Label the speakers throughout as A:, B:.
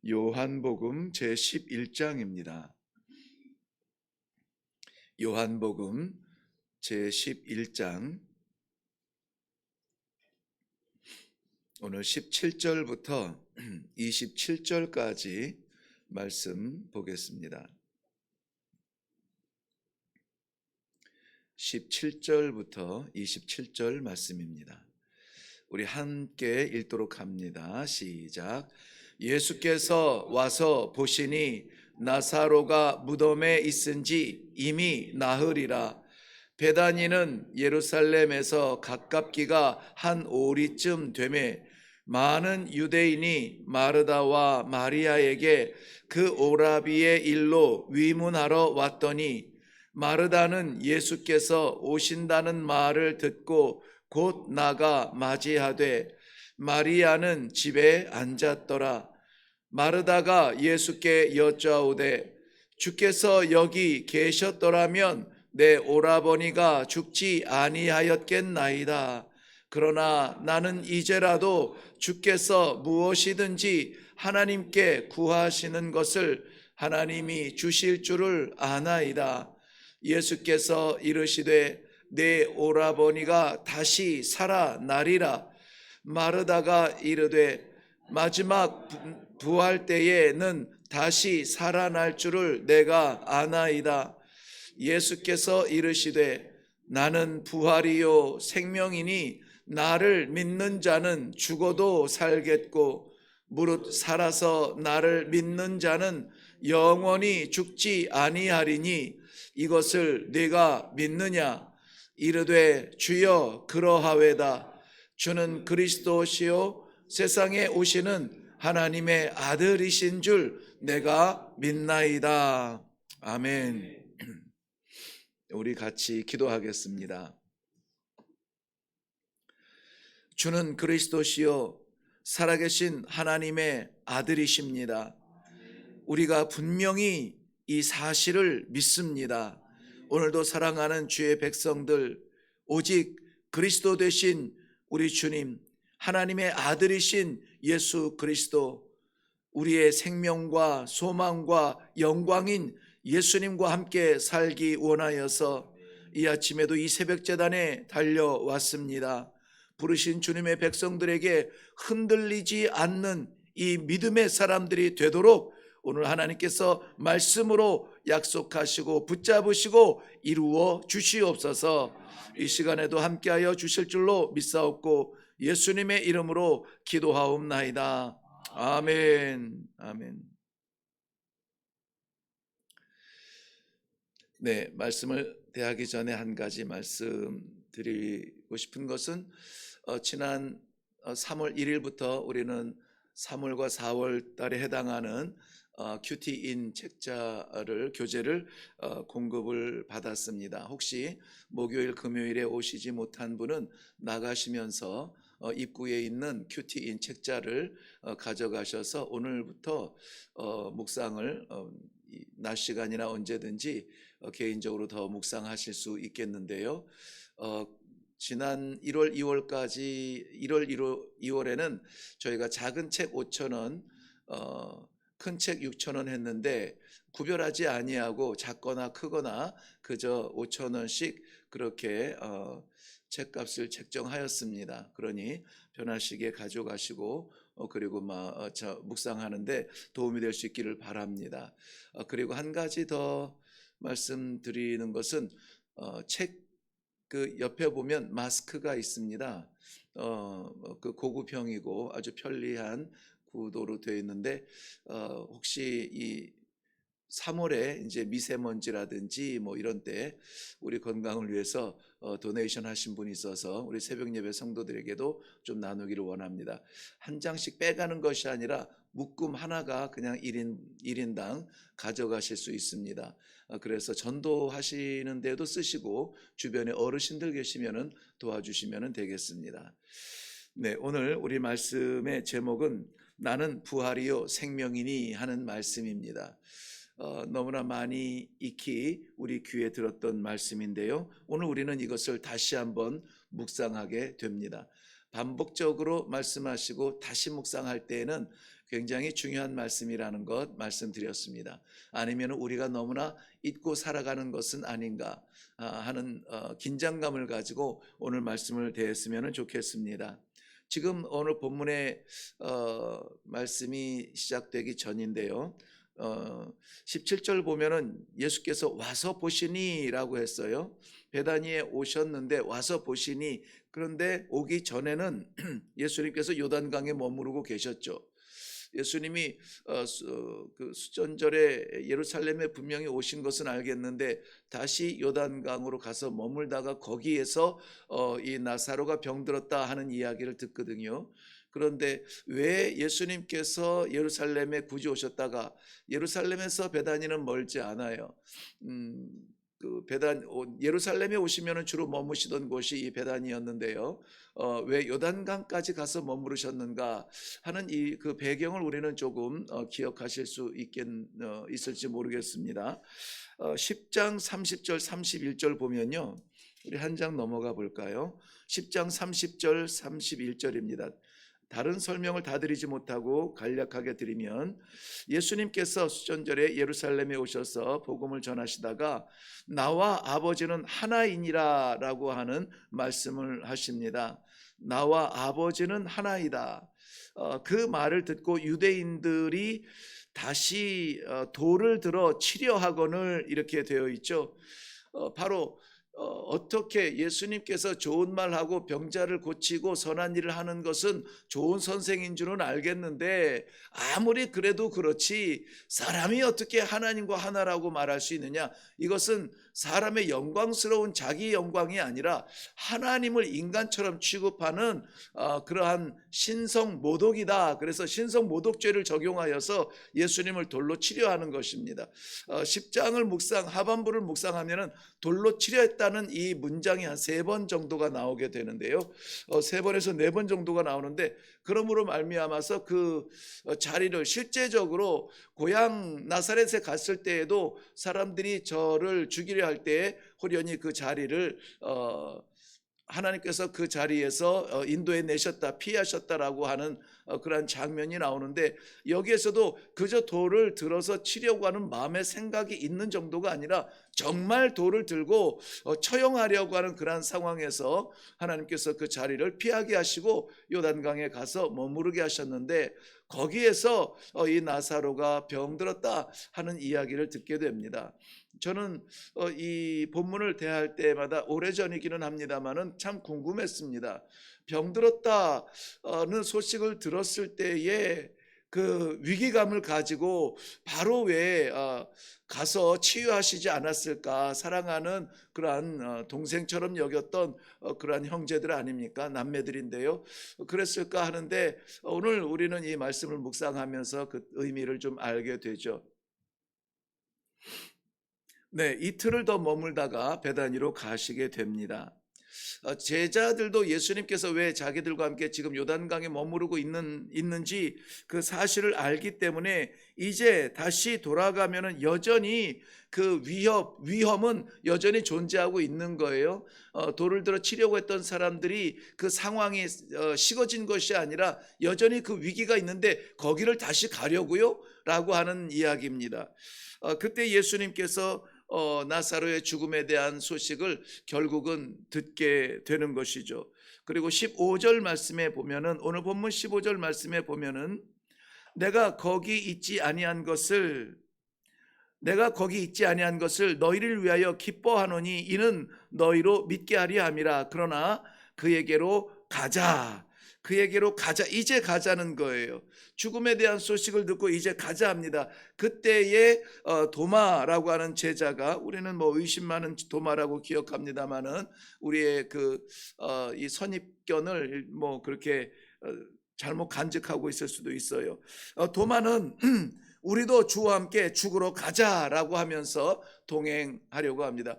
A: 요한복음 제11장입니다. 요한복음 제11장 오늘 17절부터 27절까지 말씀 보겠습니다. 17절부터 27절 말씀입니다. 우리 함께 읽도록 합니다. 시작. 예수께서 와서 보시니 나사로가 무덤에 있은지 이미 나흘이라. 베다니는 예루살렘에서 가깝기가 한 오리쯤 되매 많은 유대인이 마르다와 마리아에게 그 오라비의 일로 위문하러 왔더니, 마르다는 예수께서 오신다는 말을 듣고 곧 나가 맞이하되 마리아는 집에 앉았더라. 마르다가 예수께 여짜오되 주께서 여기 계셨더라면 내 오라버니가 죽지 아니하였겠나이다. 그러나 나는 이제라도 주께서 무엇이든지 하나님께 구하시는 것을 하나님이 주실 줄을 아나이다. 예수께서 이르시되 내 오라버니가 다시 살아나리라. 마르다가 이르되 마지막 부활 때에는 다시 살아날 줄을 내가 아나이다. 예수께서 이르시되 나는 부활이요 생명이니 나를 믿는 자는 죽어도 살겠고 무릇 살아서 나를 믿는 자는 영원히 죽지 아니하리니 이것을 네가 믿느냐? 이르되 주여 그러하외다. 주는 그리스도시요 세상에 오시는 하나님의 아들이신 줄 내가 믿나이다. 아멘. 우리 같이 기도하겠습니다. 주는 그리스도시요 살아계신 하나님의 아들이십니다. 우리가 분명히 이 사실을 믿습니다. 오늘도 사랑하는 주의 백성들, 오직 그리스도 되신 우리 주님, 하나님의 아들이신 예수 그리스도, 우리의 생명과 소망과 영광인 예수님과 함께 살기 원하여서 이 아침에도 이 새벽제단에 달려왔습니다. 부르신 주님의 백성들에게 흔들리지 않는 이 믿음의 사람들이 되도록 오늘 하나님께서 말씀으로 약속하시고 붙잡으시고 이루어 주시옵소서. 이 시간에도 함께하여 주실 줄로 믿사옵고 예수님의 이름으로 기도하옵나이다. 아멘. 아멘. 네, 말씀을 대하기 전에 한 가지 말씀드리고 싶은 것은 지난 3월 1일부터 우리는 3월과 4월 달에 해당하는 큐티인 책자를 교재를 공급을 받았습니다. 혹시 목요일 금요일에 오시지 못한 분은 나가시면서 입구에 있는 큐티인 책자를 가져가셔서 오늘부터 묵상을 낮 시간이나 언제든지 개인적으로 더 묵상하실 수 있겠는데요. 지난 1월 2월까지 2월에는 저희가 작은 책 5,000원, 큰 책 6,000원 했는데 구별하지 아니하고 작거나 크거나 그저 5,000원씩 그렇게 책값을 책정하였습니다. 그러니 편하시게 가져가시고 그리고 묵상하는데 도움이 될 수 있기를 바랍니다. 그리고 한 가지 더 말씀드리는 것은 책 그 옆에 보면 마스크가 있습니다. 그 고급형이고 아주 편리한 구도로 되어 있는데 혹시 이 3월에 이제 미세먼지라든지 뭐 이런 때 우리 건강을 위해서 도네이션 하신 분이 있어서 우리 새벽 예배 성도들에게도 좀 나누기를 원합니다. 한 장씩 빼가는 것이 아니라 묶음 하나가 그냥 1인당 가져가실 수 있습니다. 그래서 전도하시는 데도 쓰시고 주변에 어르신들 계시면은 도와주시면 되겠습니다. 네, 오늘 우리 말씀의 제목은 나는 부활이요 생명이니 하는 말씀입니다. 너무나 많이 익히 우리 귀에 들었던 말씀인데요. 오늘 우리는 이것을 다시 한번 묵상하게 됩니다. 반복적으로 말씀하시고 다시 묵상할 때에는 굉장히 중요한 말씀이라는 것 말씀드렸습니다. 아니면 우리가 너무나 잊고 살아가는 것은 아닌가 하는 긴장감을 가지고 오늘 말씀을 대했으면 좋겠습니다. 지금 오늘 본문의 말씀이 시작되기 전인데요. 17절 보면은 예수께서 와서 보시니라고 했어요. 베다니에 오셨는데 와서 보시니, 그런데 오기 전에는 예수님께서 요단강에 머무르고 계셨죠. 예수님이 그 수전절에 예루살렘에 분명히 오신 것은 알겠는데 다시 요단강으로 가서 머물다가 거기에서 이 나사로가 병들었다 하는 이야기를 듣거든요. 그런데 왜 예수님께서 예루살렘에 굳이 오셨다가, 예루살렘에서 베다니는 멀지 않아요. 예루살렘에 오시면 주로 머무시던 곳이 이 베다니였는데요. 왜 요단강까지 가서 머무르셨는가 하는 이 그 배경을 우리는 조금 기억하실 수 있을지 모르겠습니다. 10장 30절 31절 보면요, 우리 한 장 넘어가 볼까요? 10장 30절 31절입니다. 다른 설명을 다 드리지 못하고 간략하게 드리면, 예수님께서 수전절에 예루살렘에 오셔서 복음을 전하시다가 나와 아버지는 하나이니라 라고 하는 말씀을 하십니다. 나와 아버지는 하나이다. 그 말을 듣고 유대인들이 다시 돌을 들어 치려 하거늘 이렇게 되어 있죠. 바로 어떻게 예수님께서 좋은 말하고 병자를 고치고 선한 일을 하는 것은 좋은 선생인 줄은 알겠는데, 아무리 그래도 그렇지 사람이 어떻게 하나님과 하나라고 말할 수 있느냐, 이것은 사람의 영광스러운 자기 영광이 아니라 하나님을 인간처럼 취급하는 그러한 신성모독이다. 그래서 신성모독죄를 적용하여서 예수님을 돌로 치려하는 것입니다. 10장을 하반부를 묵상하면은 돌로 치려했다는 이 문장이 한 3번 정도가 나오게 되는데요. 3번에서 4번 정도가 나오는데, 그러므로 말미암아서 그 자리를 실제적으로 고향 나사렛에 갔을 때에도 사람들이 저를 죽이려 할 때에 호련히 그 자리를 하나님께서 그 자리에서 인도해 내셨다, 피하셨다라고 하는 그러한 장면이 나오는데, 여기에서도 그저 돌을 들어서 치려고 하는 마음의 생각이 있는 정도가 아니라 정말 돌을 들고 처형하려고 하는 그러한 상황에서 하나님께서 그 자리를 피하게 하시고 요단강에 가서 머무르게 하셨는데, 거기에서 이 나사로가 병들었다 하는 이야기를 듣게 됩니다. 저는 이 본문을 대할 때마다 오래전이기는 합니다만은 참 궁금했습니다. 병들었다는 소식을 들었을 때에 그 위기감을 가지고 바로 왜 가서 치유하시지 않았을까? 사랑하는 그러한 동생처럼 여겼던 그러한 형제들 아닙니까? 남매들인데요. 그랬을까 하는데, 오늘 우리는 이 말씀을 묵상하면서 그 의미를 좀 알게 되죠. 네, 이틀을 더 머물다가 베다니로 가시게 됩니다. 제자들도 예수님께서 왜 자기들과 함께 지금 요단강에 머무르고 있는지 그 사실을 알기 때문에 이제 다시 돌아가면은 여전히 그 위험은 여전히 존재하고 있는 거예요. 돌을 들어 치려고 했던 사람들이 그 상황이 식어진 것이 아니라 여전히 그 위기가 있는데 거기를 다시 가려고요? 라고 하는 이야기입니다. 그때 예수님께서 나사로의 죽음에 대한 소식을 결국은 듣게 되는 것이죠. 그리고 15절 말씀에 보면은, 오늘 본문 15절 말씀에 보면은 내가 거기 있지 아니한 것을 너희를 위하여 기뻐하노니 이는 너희로 믿게 하리 함이라. 그러나 그에게로 가자. 이제 가자는 거예요. 죽음에 대한 소식을 듣고 이제 가자 합니다. 그때에 도마라고 하는 제자가, 우리는 뭐 의심 많은 도마라고 기억합니다만은 우리의 이 선입견을 뭐 그렇게 잘못 간직하고 있을 수도 있어요. 도마는 우리도 주와 함께 죽으러 가자라고 하면서 동행하려고 합니다.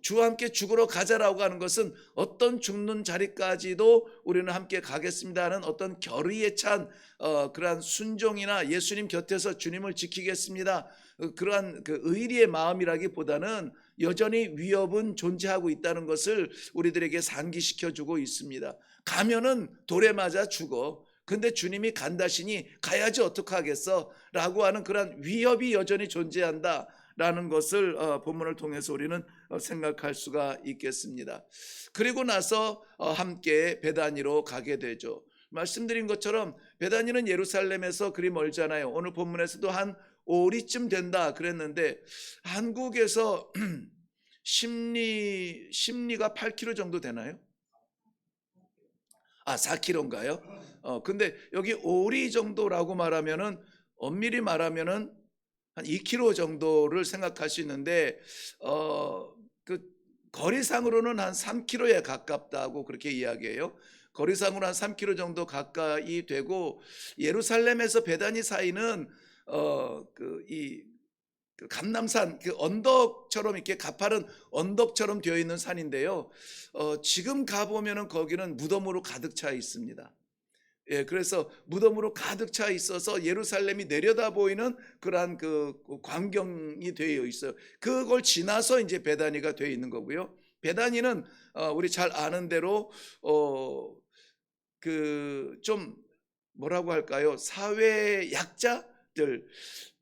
A: 주와 함께 죽으러 가자라고 하는 것은 어떤 죽는 자리까지도 우리는 함께 가겠습니다 하는 어떤 결의에 찬 그러한 순종이나 예수님 곁에서 주님을 지키겠습니다, 그러한 그 의리의 마음이라기보다는 여전히 위협은 존재하고 있다는 것을 우리들에게 상기시켜주고 있습니다. 가면은 돌에 맞아 죽어. 근데 주님이 간다시니 가야지 어떡하겠어 라고 하는 그런 위협이 여전히 존재한다라는 것을 본문을 통해서 우리는 생각할 수가 있겠습니다. 그리고 나서 함께 베다니로 가게 되죠. 말씀드린 것처럼 베다니는 예루살렘에서 그리 멀잖아요. 오늘 본문에서도 한 5리쯤 된다 그랬는데 한국에서 심리가 8km 정도 되나요? 4km인가요? 근데 여기 5리 정도라고 말하면은 엄밀히 말하면은 한 2km 정도를 생각할 수 있는데 그 거리상으로는 한 3km에 가깝다고 그렇게 이야기해요. 거리상으로 한 3km 정도 가까이 되고 예루살렘에서 베다니 사이는 그 감람산 그 언덕처럼 이렇게 가파른 언덕처럼 되어 있는 산인데요. 지금 가 보면은 거기는 무덤으로 가득 차 있습니다. 예, 그래서 무덤으로 가득 차 있어서 예루살렘이 내려다 보이는 그러한 그 광경이 되어 있어요. 그걸 지나서 이제 베다니가 되어 있는 거고요. 베다니는 우리 잘 아는 대로 그 좀 뭐라고 할까요? 사회 약자들,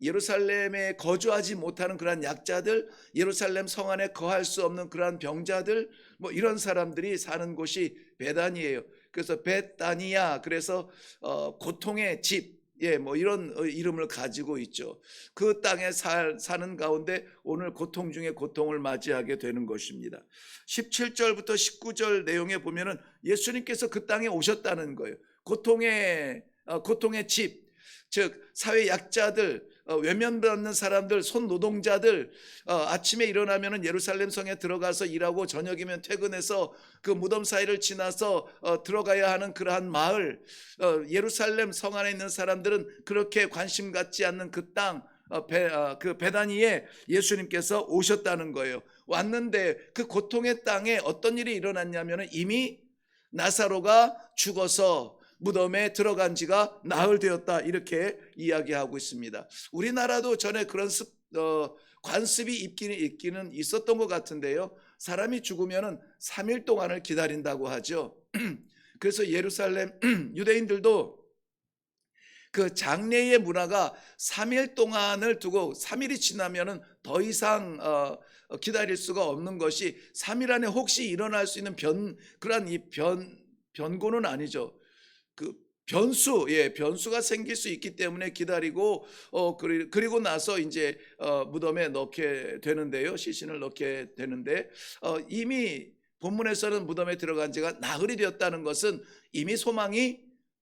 A: 예루살렘에 거주하지 못하는 그러한 약자들, 예루살렘 성 안에 거할 수 없는 그러한 병자들, 뭐 이런 사람들이 사는 곳이 베단이에요. 그래서 베다니아, 그래서 고통의 집, 예, 뭐 이런 이름을 가지고 있죠. 그 땅에 사는 가운데 오늘 고통 중에 고통을 맞이하게 되는 것입니다. 17절부터 19절 내용에 보면은 예수님께서 그 땅에 오셨다는 거예요. 고통의 집, 즉 사회 약자들, 외면받는 사람들, 손노동자들, 아침에 일어나면은 예루살렘 성에 들어가서 일하고 저녁이면 퇴근해서 그 무덤 사이를 지나서 들어가야 하는 그러한 마을, 예루살렘 성 안에 있는 사람들은 그렇게 관심 갖지 않는 그 땅, 그 베다니에 예수님께서 오셨다는 거예요. 왔는데 그 고통의 땅에 어떤 일이 일어났냐면은 이미 나사로가 죽어서 무덤에 들어간 지가 나흘 되었다, 이렇게 이야기하고 있습니다. 우리나라도 전에 그런 관습이 있기는 있었던 것 같은데요. 사람이 죽으면 3일 동안을 기다린다고 하죠. 그래서 예루살렘 유대인들도 그 장례의 문화가 3일 동안을 두고 3일이 지나면은 더 이상 기다릴 수가 없는 것이 3일 안에 혹시 일어날 수 있는 그러한 변고는 아니죠. 그 변수가 생길 수 있기 때문에 기다리고 그리고 나서 이제 무덤에 넣게 되는데요. 시신을 넣게 되는데 이미 본문에서는 무덤에 들어간 지가 나흘이 되었다는 것은 이미 소망이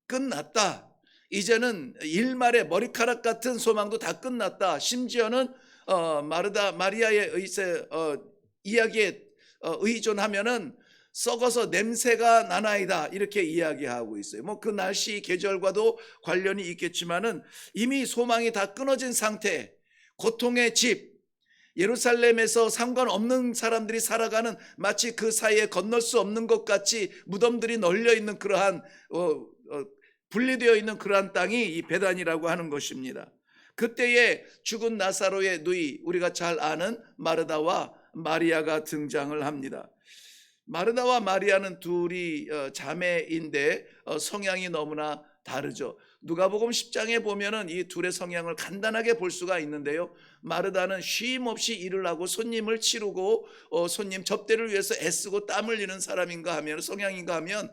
A: 끝났다. 이제는 일말의 머리카락 같은 소망도 다 끝났다. 심지어는 마리아의 이야기에 의존하면은 썩어서 냄새가 나나이다, 이렇게 이야기하고 있어요. 뭐 그 날씨 계절과도 관련이 있겠지만은 이미 소망이 다 끊어진 상태, 고통의 집, 예루살렘에서 상관없는 사람들이 살아가는, 마치 그 사이에 건널 수 없는 것 같이 무덤들이 널려 있는 그러한 분리되어 있는 그러한 땅이 이 베단이라고 하는 것입니다. 그때에 죽은 나사로의 누이, 우리가 잘 아는 마르다와 마리아가 등장을 합니다. 마르다와 마리아는 둘이 자매인데 성향이 너무나 다르죠. 누가복음 10장에 보면은 이 둘의 성향을 간단하게 볼 수가 있는데요. 마르다는 쉼 없이 일을 하고 손님을 치르고 손님 접대를 위해서 애쓰고 땀 흘리는 사람인가 하면, 성향인가 하면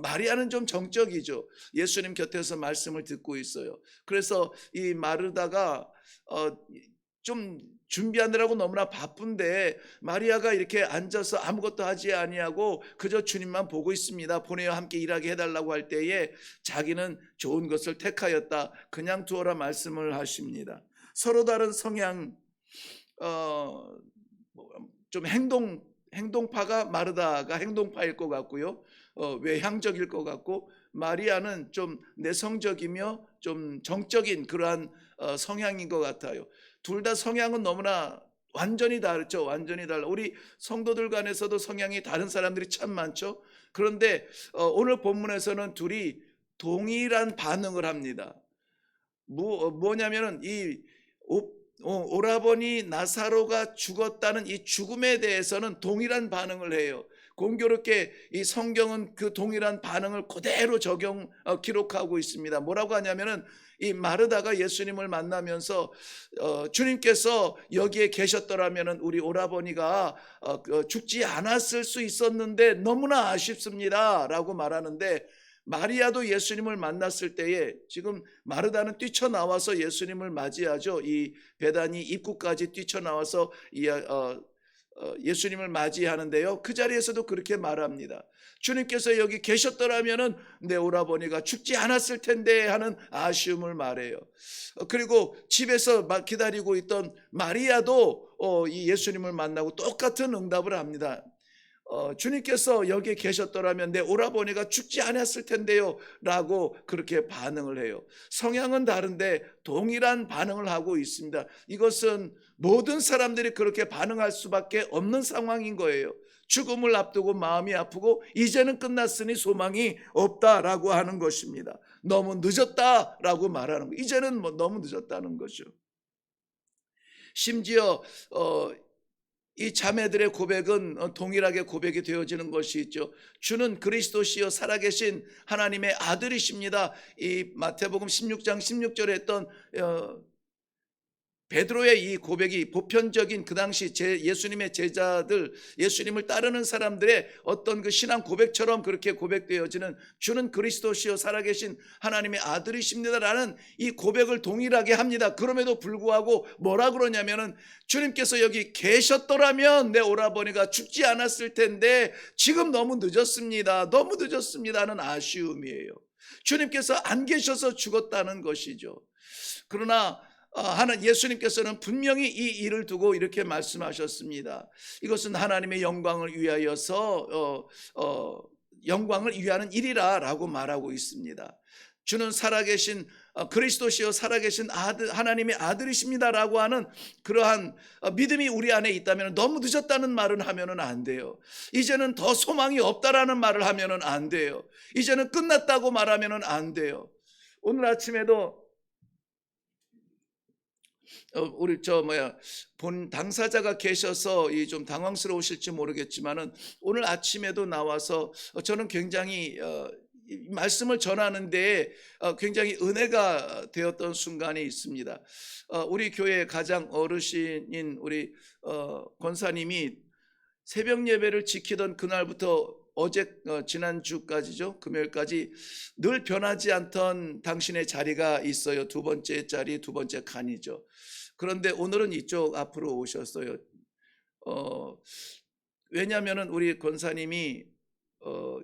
A: 마리아는 좀 정적이죠. 예수님 곁에서 말씀을 듣고 있어요. 그래서 이 마르다가 좀 준비하느라고 너무나 바쁜데 마리아가 이렇게 앉아서 아무것도 하지 아니하고 그저 주님만 보고 있습니다. 보내어 함께 일하게 해달라고 할 때에 자기는 좋은 것을 택하였다, 그냥 두어라 말씀을 하십니다. 서로 다른 성향, 좀 행동파가 마르다가 행동파일 것 같고요, 외향적일 것 같고, 마리아는 좀 내성적이며 좀 정적인 그러한 성향인 것 같아요. 둘 다 성향은 너무나 완전히 다르죠. 완전히 달라. 우리 성도들 간에서도 성향이 다른 사람들이 참 많죠. 그런데 오늘 본문에서는 둘이 동일한 반응을 합니다. 뭐냐면은 이 오라버니 나사로가 죽었다는 이 죽음에 대해서는 동일한 반응을 해요. 공교롭게 이 성경은 그 동일한 반응을 그대로 기록하고 있습니다. 뭐라고 하냐면은 이 마르다가 예수님을 만나면서 주님께서 여기에 계셨더라면은 우리 오라버니가 죽지 않았을 수 있었는데 너무나 아쉽습니다라고 말하는데, 마리아도 예수님을 만났을 때에 지금 마르다는 뛰쳐나와서 예수님을 맞이하죠. 이 베다니 입구까지 뛰쳐나와서 예수님을 맞이하는데요, 그 자리에서도 그렇게 말합니다. 주님께서 여기 계셨더라면은 내 오라버니가 죽지 않았을 텐데 하는 아쉬움을 말해요. 그리고 집에서 막 기다리고 있던 마리아도 이 예수님을 만나고 똑같은 응답을 합니다. 주님께서 여기에 계셨더라면 내 오라버니가 죽지 않았을 텐데요 라고 그렇게 반응을 해요. 성향은 다른데 동일한 반응을 하고 있습니다. 이것은 모든 사람들이 그렇게 반응할 수밖에 없는 상황인 거예요. 죽음을 앞두고 마음이 아프고 이제는 끝났으니 소망이 없다라고 하는 것입니다. 너무 늦었다라고 말하는 거. 이제는 너무 늦었다는 거죠. 심지어 이 자매들의 고백은 동일하게 고백이 되어지는 것이 있죠. 주는 그리스도시요 살아계신 하나님의 아들이십니다. 이 마태복음 16장 16절에 했던 베드로의 이 고백이 보편적인 그 당시 예수님의 제자들, 예수님을 따르는 사람들의 어떤 그 신앙 고백처럼 그렇게 고백되어지는 주는 그리스도시요 살아계신 하나님의 아들이십니다라는 이 고백을 동일하게 합니다. 그럼에도 불구하고 뭐라 그러냐면은 주님께서 여기 계셨더라면 내 오라버니가 죽지 않았을 텐데 지금 너무 늦었습니다. 너무 늦었습니다는 아쉬움이에요. 주님께서 안 계셔서 죽었다는 것이죠. 그러나 예수님께서는 분명히 이 일을 두고 이렇게 말씀하셨습니다. 이것은 하나님의 영광을 위하여서 영광을 위하는 일이라 라고 말하고 있습니다. 주는 살아계신 그리스도시요 살아계신 하나님의 아들이십니다라고 하는 그러한 믿음이 우리 안에 있다면 너무 늦었다는 말은 하면은 안 돼요. 이제는 더 소망이 없다라는 말을 하면은 안 돼요. 이제는 끝났다고 말하면은 안 돼요. 오늘 아침에도 우리 본 당사자가 계셔서 좀 당황스러우실지 모르겠지만은 오늘 아침에도 나와서 저는 굉장히 말씀을 전하는데 굉장히 은혜가 되었던 순간이 있습니다. 우리 교회 가장 어르신인 우리 권사님이 새벽 예배를 지키던 그날부터 지난주까지죠. 금요일까지 늘 변하지 않던 당신의 자리가 있어요. 두 번째 자리, 두 번째 칸이죠. 그런데 오늘은 이쪽 앞으로 오셨어요. 왜냐하면 우리 권사님이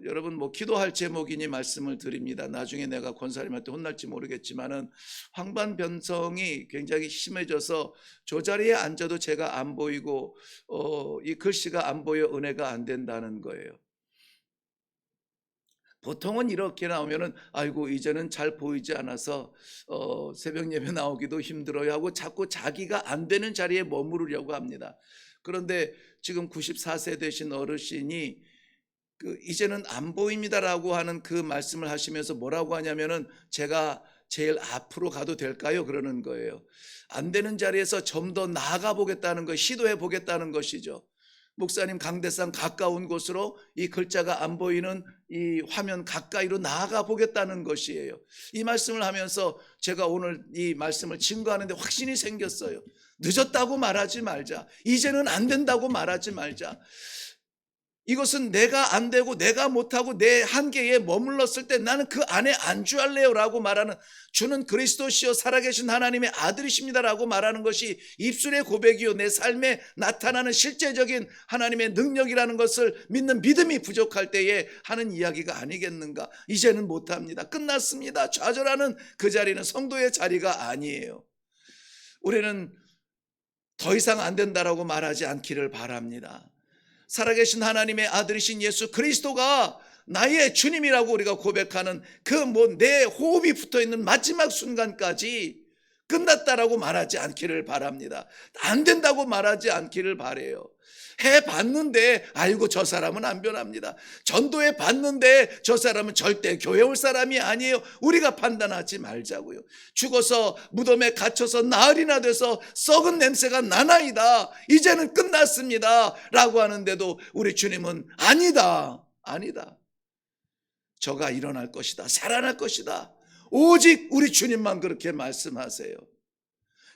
A: 여러분 기도할 제목이니 말씀을 드립니다. 나중에 내가 권사님한테 혼날지 모르겠지만은 황반변성이 굉장히 심해져서 저 자리에 앉아도 제가 안 보이고 이 글씨가 안 보여 은혜가 안 된다는 거예요. 보통은 이렇게 나오면은 아이고 이제는 잘 보이지 않아서 새벽 예배 나오기도 힘들어요 하고 자꾸 자기가 안 되는 자리에 머무르려고 합니다. 그런데 지금 94세 되신 어르신이 이제는 안 보입니다라고 하는 그 말씀을 하시면서 뭐라고 하냐면은 제가 제일 앞으로 가도 될까요? 그러는 거예요. 안 되는 자리에서 좀 더 나아가 보겠다는 거, 시도해 보겠다는 것이죠. 목사님 강대상 가까운 곳으로 이 글자가 안 보이는 이 화면 가까이로 나아가 보겠다는 것이에요. 이 말씀을 하면서 제가 오늘 이 말씀을 증거하는데 확신이 생겼어요. 늦었다고 말하지 말자. 이제는 안 된다고 말하지 말자. 이것은 내가 안 되고 내가 못하고 내 한계에 머물렀을 때 나는 그 안에 안주할래요 라고 말하는, 주는 그리스도시요 살아계신 하나님의 아들이십니다라고 말하는 것이 입술의 고백이요 내 삶에 나타나는 실제적인 하나님의 능력이라는 것을 믿는 믿음이 부족할 때에 하는 이야기가 아니겠는가. 이제는 못합니다. 끝났습니다. 좌절하는 그 자리는 성도의 자리가 아니에요. 우리는 더 이상 안 된다라고 말하지 않기를 바랍니다. 살아계신 하나님의 아들이신 예수 그리스도가 나의 주님이라고 우리가 고백하는 내 호흡이 붙어있는 마지막 순간까지 끝났다라고 말하지 않기를 바랍니다. 안 된다고 말하지 않기를 바라요. 해봤는데 아이고 저 사람은 안 변합니다. 전도해 봤는데 저 사람은 절대 교회 올 사람이 아니에요. 우리가 판단하지 말자고요. 죽어서 무덤에 갇혀서 나흘이나 돼서 썩은 냄새가 나나이다. 이제는 끝났습니다. 라고 하는데도 우리 주님은 아니다. 아니다. 저가 일어날 것이다. 살아날 것이다. 오직 우리 주님만 그렇게 말씀하세요.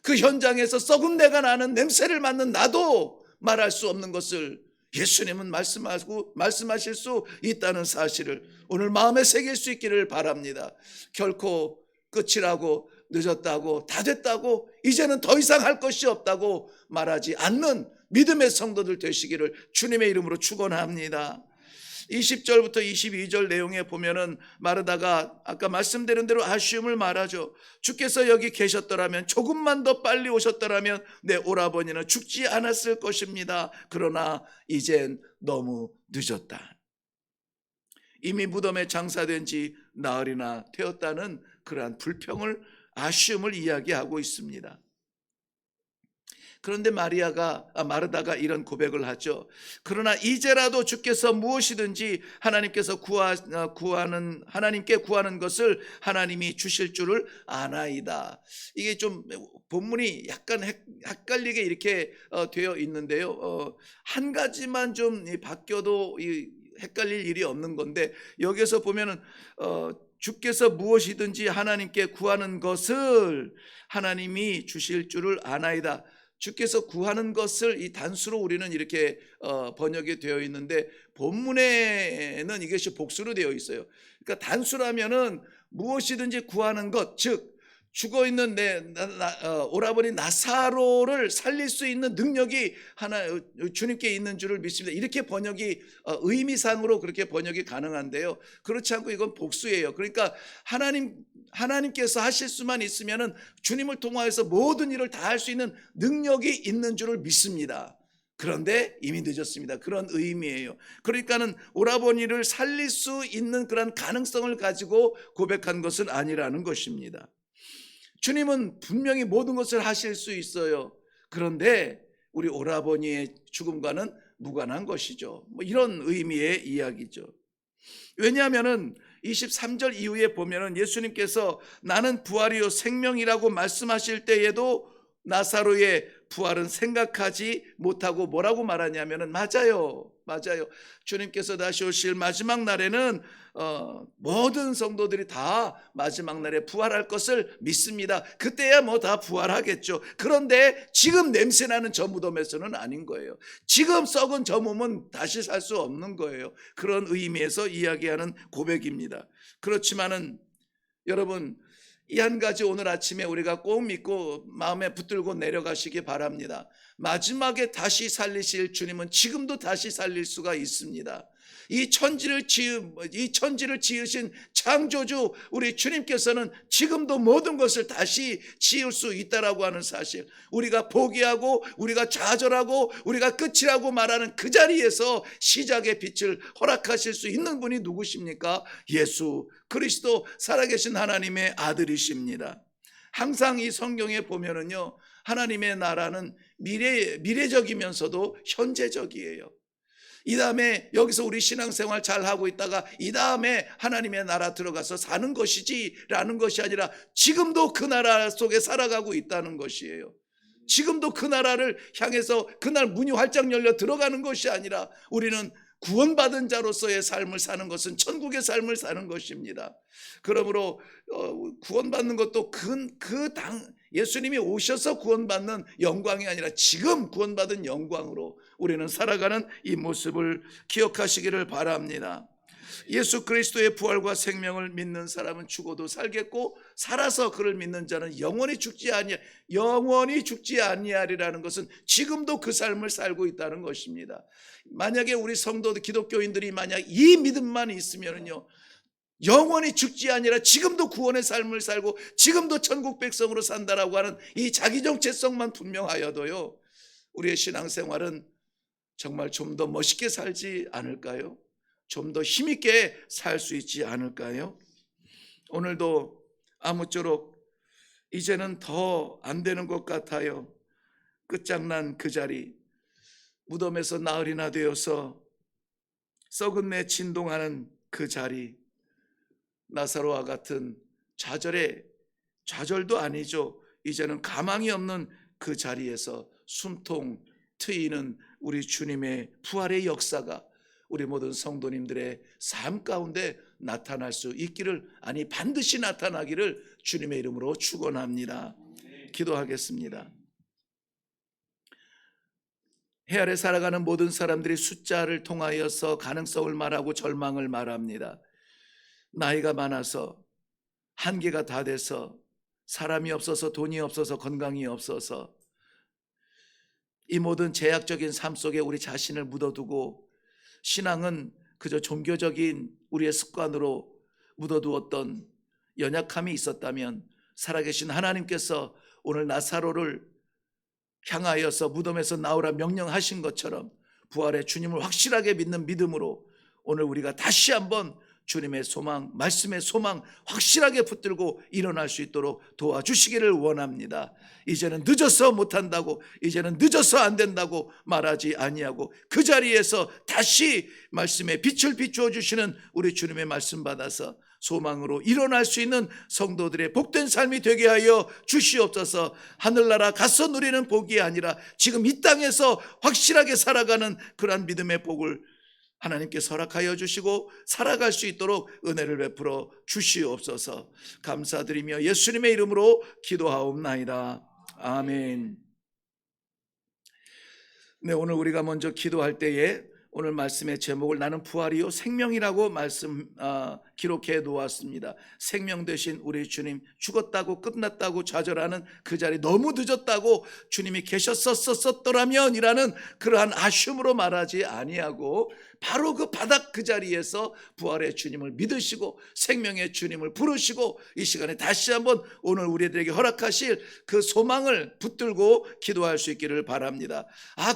A: 그 현장에서 썩은 내가 나는 냄새를 맡는 나도 말할 수 없는 것을 예수님은 말씀하실 수 있다는 사실을 오늘 마음에 새길 수 있기를 바랍니다. 결코 끝이라고, 늦었다고, 다 됐다고, 이제는 더 이상 할 것이 없다고 말하지 않는 믿음의 성도들 되시기를 주님의 이름으로 축원합니다. 20절부터 22절 내용에 보면은 마르다가 아까 말씀드린 대로 아쉬움을 말하죠. 주께서 여기 계셨더라면, 조금만 더 빨리 오셨더라면 내 오라버니는 죽지 않았을 것입니다. 그러나 이젠 너무 늦었다. 이미 무덤에 장사된 지 나흘이나 되었다는 그러한 불평을, 아쉬움을 이야기하고 있습니다. 그런데 마르다가 이런 고백을 하죠. 그러나 이제라도 주께서 무엇이든지 하나님께 구하는 것을 하나님이 주실 줄을 아나이다. 이게 좀 본문이 약간 헷갈리게 이렇게 되어 있는데요. 한 가지만 좀 바뀌어도 헷갈릴 일이 없는 건데, 여기서 보면은 주께서 무엇이든지 하나님께 구하는 것을 하나님이 주실 줄을 아나이다. 주께서 구하는 것을 이 단수로 우리는 이렇게 번역이 되어 있는데, 본문에는 이것이 복수로 되어 있어요. 그러니까 단수라면은 무엇이든지 구하는 것, 즉 죽어있는 오라버니 나사로를 살릴 수 있는 능력이 주님께 있는 줄을 믿습니다. 이렇게 번역이 의미상으로 그렇게 번역이 가능한데요, 그렇지 않고 이건 복수예요. 그러니까 하나님께서 하실 수만 있으면은 주님을 통하여서 모든 일을 다 할 수 있는 능력이 있는 줄을 믿습니다. 그런데 이미 늦었습니다. 그런 의미예요. 그러니까는 오라버니를 살릴 수 있는 그런 가능성을 가지고 고백한 것은 아니라는 것입니다. 주님은 분명히 모든 것을 하실 수 있어요. 그런데 우리 오라버니의 죽음과는 무관한 것이죠. 이런 의미의 이야기죠. 왜냐하면은 23절 이후에 보면은 예수님께서 나는 부활이요 생명이라고 말씀하실 때에도 나사로의 부활은 생각하지 못하고 뭐라고 말하냐면은 맞아요. 주님께서 다시 오실 마지막 날에는 모든 성도들이 다 마지막 날에 부활할 것을 믿습니다. 그때야 뭐 다 부활하겠죠. 그런데 지금 냄새나는 저 무덤에서는 아닌 거예요. 지금 썩은 저 몸은 다시 살 수 없는 거예요. 그런 의미에서 이야기하는 고백입니다. 그렇지만은 여러분, 이 한 가지 오늘 아침에 우리가 꼭 믿고 마음에 붙들고 내려가시기 바랍니다. 마지막에 다시 살리실 주님은 지금도 다시 살릴 수가 있습니다. 이 천지를 지으신 창조주 우리 주님께서는 지금도 모든 것을 다시 지을 수 있다라고 하는 사실, 우리가 포기하고 우리가 좌절하고 우리가 끝이라고 말하는 그 자리에서 시작의 빛을 허락하실 수 있는 분이 누구십니까? 예수 그리스도, 살아계신 하나님의 아들이십니다. 항상 이 성경에 보면은요, 하나님의 나라는 미래적이면서도 현재적이에요. 이 다음에 여기서 우리 신앙생활 잘 하고 있다가 이 다음에 하나님의 나라 들어가서 사는 것이지 라는 것이 아니라 지금도 그 나라 속에 살아가고 있다는 것이에요. 지금도 그 나라를 향해서 그날 문이 활짝 열려 들어가는 것이 아니라 우리는 구원받은 자로서의 삶을 사는 것은 천국의 삶을 사는 것입니다. 그러므로 구원받는 것도 예수님이 오셔서 구원받는 영광이 아니라 지금 구원받은 영광으로 우리는 살아가는 이 모습을 기억하시기를 바랍니다. 예수 그리스도의 부활과 생명을 믿는 사람은 죽어도 살겠고, 살아서 그를 믿는 자는 영원히 죽지 아니하리라는 것은 지금도 그 삶을 살고 있다는 것입니다. 만약에 우리 성도들, 기독교인들이 만약 이 믿음만 있으면요, 영원히 죽지 아니라 지금도 구원의 삶을 살고 지금도 천국 백성으로 산다라고 하는 이 자기 정체성만 분명하여도요, 우리의 신앙생활은 정말 좀 더 멋있게 살지 않을까요? 좀 더 힘있게 살 수 있지 않을까요? 오늘도 아무쪼록 이제는 더 안 되는 것 같아요. 끝장난 그 자리, 무덤에서 나흘이나 되어서 썩은 내 진동하는 그 자리, 나사로와 같은 좌절도 아니죠. 이제는 가망이 없는 그 자리에서 숨통 트이는 우리 주님의 부활의 역사가 우리 모든 성도님들의 삶 가운데 나타날 수 있기를, 아니 반드시 나타나기를 주님의 이름으로 축원합니다. 기도하겠습니다. 해 아래 살아가는 모든 사람들이 숫자를 통하여서 가능성을 말하고 절망을 말합니다. 나이가 많아서 한계가 다 돼서 사람이 없어서 돈이 없어서 건강이 없어서 이 모든 제약적인 삶 속에 우리 자신을 묻어두고 신앙은 그저 종교적인 우리의 습관으로 묻어두었던 연약함이 있었다면 살아계신 하나님께서 오늘 나사로를 향하여서 무덤에서 나오라 명령하신 것처럼 부활의 주님을 확실하게 믿는 믿음으로 오늘 우리가 다시 한번 주님의 소망, 말씀의 소망 확실하게 붙들고 일어날 수 있도록 도와주시기를 원합니다. 이제는 늦어서 못한다고, 이제는 늦어서 안 된다고 말하지 아니하고 그 자리에서 다시 말씀의 빛을 비추어 주시는 우리 주님의 말씀 받아서 소망으로 일어날 수 있는 성도들의 복된 삶이 되게 하여 주시옵소서. 하늘나라 가서 누리는 복이 아니라 지금 이 땅에서 확실하게 살아가는 그러한 믿음의 복을 하나님께서 허락하여 주시고 살아갈 수 있도록 은혜를 베풀어 주시옵소서. 감사드리며 예수님의 이름으로 기도하옵나이다. 아멘. 네, 오늘 우리가 먼저 기도할 때에 오늘 말씀의 제목을 나는 부활이요 생명이라고 기록해 놓았습니다. 생명 되신 우리 주님, 죽었다고 끝났다고 좌절하는 그 자리, 너무 늦었다고 주님이 계셨었더라면 이라는 그러한 아쉬움으로 말하지 아니하고 바로 그 바닥 그 자리에서 부활의 주님을 믿으시고 생명의 주님을 부르시고 이 시간에 다시 한번 오늘 우리들에게 허락하실 그 소망을 붙들고 기도할 수 있기를 바랍니다.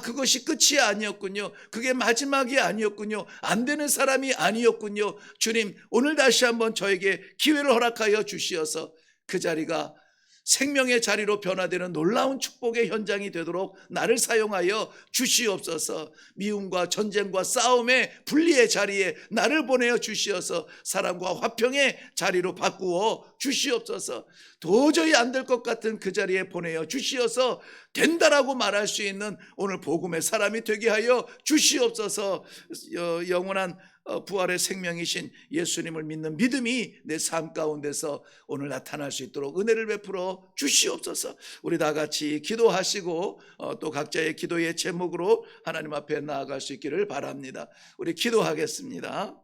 A: 그것이 끝이 아니었군요. 그게 마지막이 아니었군요. 안 되는 사람이 아니었군요. 주님, 오늘 다시 한번 저에게 기회를 허락하여 주시어서 그 자리가 생명의 자리로 변화되는 놀라운 축복의 현장이 되도록 나를 사용하여 주시옵소서. 미움과 전쟁과 싸움의 분리의 자리에 나를 보내어 주시어서 사랑과 화평의 자리로 바꾸어 주시옵소서. 도저히 안 될 것 같은 그 자리에 보내어 주시어서 된다라고 말할 수 있는 오늘 복음의 사람이 되게 하여 주시옵소서. 영원한 부활의 생명이신 예수님을 믿는 믿음이 내 삶 가운데서 오늘 나타날 수 있도록 은혜를 베풀어 주시옵소서. 우리 다 같이 기도하시고 또 각자의 기도의 제목으로 하나님 앞에 나아갈 수 있기를 바랍니다. 우리 기도하겠습니다.